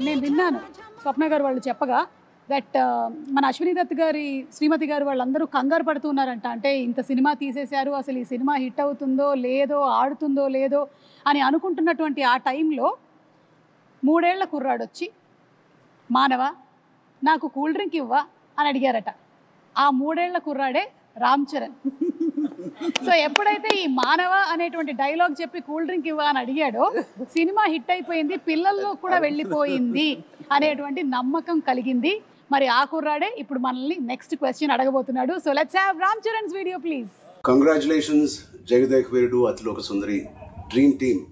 నేను విన్నాను స్వప్న గారు వాళ్ళు చెప్పగా దట్ మన అశ్విని దత్ గారి శ్రీమతి గారు వాళ్ళందరూ కంగారు పడుతున్నారంట. అంటే ఇంత సినిమా తీసేశారు, అసలు ఈ సినిమా హిట్ అవుతుందో లేదో, ఆడుతుందో లేదో అని అనుకుంటున్నటువంటి ఆ టైంలో 3 ఏళ్ల కుర్రాడొచ్చి మానవ నాకు కూల్ డ్రింక్ ఇవ్వా అని అడిగారట. ఆ 3 ఏళ్ల కుర్రాడే రామ్ చరణ్. సో ఎప్పుడైతే ఈ మానవ అనేటువంటి డైలాగ్ చెప్పి కూల్ డ్రింక్ ఇవ్వ అని అడిగాడో సినిమా హిట్ అయిపోయింది, పిల్లల్లో కూడా వెళ్ళిపోయింది అనేటువంటి నమ్మకం కలిగింది. మరి ఆ కుర్రాడే ఇప్పుడు మనల్ని నెక్స్ట్ క్వశ్చన్ అడగబోతున్నాడు. So let's have Ram Charan's video please. Congratulations Jagadeka Veerudu Athiloka Sundari dream team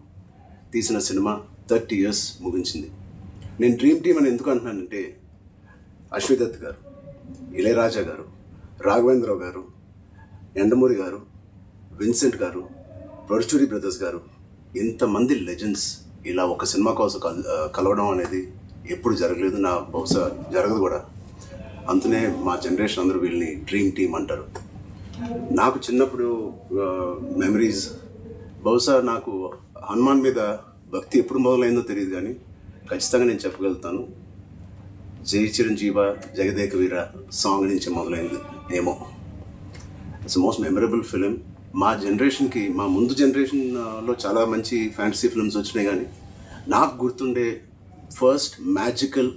తీసిన సినిమా 30 years ముగించింది. నేను డ్రీమ్ టీమ్ అని ఎందుకు అంటున్నానంటే అశ్విని దత్ గారు, ఇళయరాజా గారు, రాఘవేంద్రరావు గారు, ఎండమూరి గారు, విన్సెంట్ గారు, పరుచూరి బ్రదర్స్ గారు, ఇంతమంది లెజెండ్స్ ఇలా ఒక సినిమా కోసం కలవడం అనేది ఎప్పుడు జరగలేదు, నా బహుశా జరగదు కూడా. అందునే మా జనరేషన్ అందరూ వీళ్ళని డ్రీమ్ టీమ్ అంటారు. నాకు చిన్నప్పుడు మెమరీస్, బహుశా నాకు హనుమాన్ మీద భక్తి ఎప్పుడు మొదలైందో తెలియదు, కానీ ఖచ్చితంగా నేను చెప్పగలుగుతాను జై చిరంజీవ జగదేక వీర సాంగ్ నుంచి మొదలైంది ఏమో. It's most memorable film. మా జనరేషన్కి, మా ముందు జనరేషన్లో చాలా మంచి ఫ్యాంటసీ ఫిల్మ్స్ వచ్చినాయి, కానీ నాకు గుర్తుండే first magical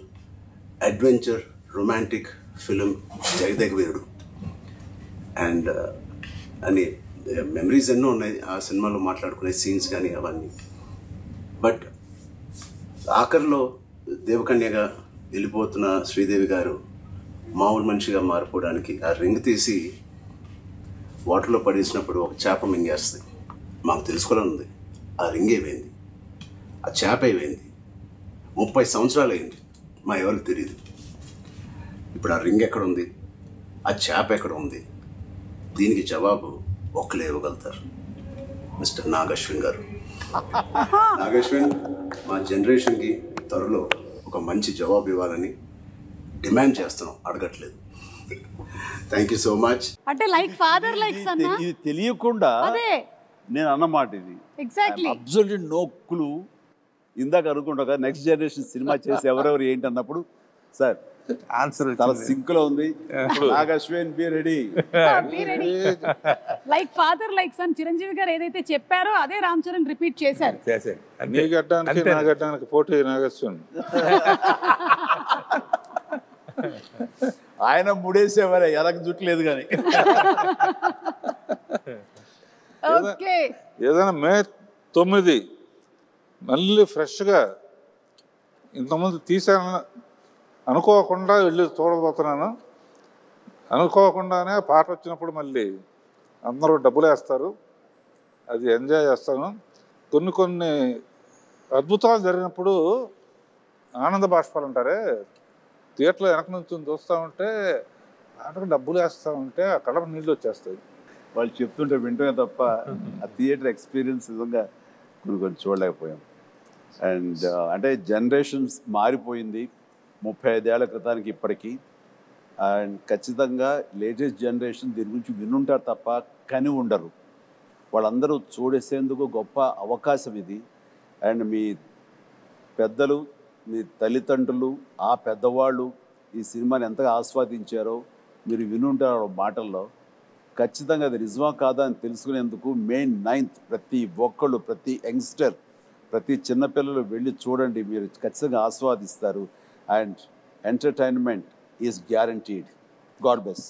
adventure romantic film Jagadeka Veerudu. And అని మెమరీస్ ఎన్నో ఉన్నాయి ఆ సినిమాలో, మాట్లాడుకునే సీన్స్ కానీ అవన్నీ. బట్ ఆఖరిలో దేవకన్యగా వెళ్ళిపోతున్న శ్రీదేవి గారు మామూలు మనిషిగా మారిపోవడానికి ఆ రింగ్ తీసి వాటర్లో పడేసినప్పుడు ఒక చేప మింగేస్తుంది. మాకు తెలుసుకోవాలని ఉంది ఆ రింగ్ ఏమైంది, ఆ చేప ఏమైంది. 30 సంవత్సరాలు అయింది, మా ఎవరికి తెలియదు. ఇప్పుడు ఆ రింగ్ ఎక్కడ ఉంది, ఆ చేప ఎక్కడ ఉంది, దీనికి జవాబు ఒక్కలే ఇవ్వగలుగుతారు, మిస్టర్ నాగశ్విన్ గారు. నాగశ్విన్ మా జనరేషన్కి త్వరలో ఒక మంచి జవాబు ఇవ్వాలని డిమాండ్ చేస్తున్నాం, అడగట్లేదు. Thank you so much. అంటే లైక్ ఫాదర్ లైక్ సన్. ఇది తెలియకుండా నేను అన్నమాట ఇది ఎగ్జాక్ట్లీ అబ్సల్యూట్ నో క్లూ. ఇందాక అనుకుంటా నెక్స్ట్ జనరేషన్ సినిమా చేసి ఎవరెవరు ఏంటి అన్నప్పుడు సార్ ఆన్సర్ చాలా సింక్ లో ఉంది. Nagashwin be ready. Like father like son Chiranjeevi garu ఏదైతే చెప్పారో అదే రామ్ చరణ్ రిపీట్ చేశారు. నీ గడ్డానికి నా గడ్డానికి పోటీ నాగశ్విన్. ఆయన ముడేసేవారే, ఎనకు జుట్లేదు కానీ. ఓకే, ఏదైనా మే 9 మళ్ళీ ఫ్రెష్గా ఇంతకుముందు తీసాను అనుకోకుండా వెళ్ళి చూడబోతున్నాను. అనుకోకుండానే పాట వచ్చినప్పుడు మళ్ళీ అందరూ డబ్బులు వేస్తారు, అది ఎంజాయ్ చేస్తాను. కొన్ని అద్భుతాలు జరిగినప్పుడు ఆనంద బాష్పాలు అంటారే, థియేటర్లో వెనక నుంచి చూస్తూ ఉంటే పాటకు డబ్బులు వేస్తూ ఉంటే ఆ కడప నీళ్ళు వచ్చేస్తాయి. వాళ్ళు చెప్తుంటే వింటమే తప్ప ఆ థియేటర్ ఎక్స్పీరియన్స్ నిజంగా కొన్ని చూడలేకపోయాం. అండ్ అంటే జనరేషన్స్ మారిపోయింది 35 ఏళ్ల క్రితానికి ఇప్పటికీ. అండ్ ఖచ్చితంగా లేటెస్ట్ జనరేషన్ దీని గురించి వినుంటారు తప్ప కని ఉండరు. వాళ్ళందరూ చూడేసేందుకు గొప్ప అవకాశం ఇది. అండ్ మీ పెద్దలు, మీ తల్లిదండ్రులు, ఆ పెద్దవాళ్ళు ఈ సినిమాని ఎంతగా ఆస్వాదించారో మీరు వినుంటారు మాటల్లో. ఖచ్చితంగా అది నిజమా కాదా అని తెలుసుకునేందుకు May 9th ప్రతి ఒక్కళ్ళు, ప్రతి యంగ్స్టర్, ప్రతి చిన్నపిల్లలు వెళ్ళి చూడండి, మీరు ఖచ్చితంగా ఆస్వాదిస్తారు. And entertainment is guaranteed. God bless.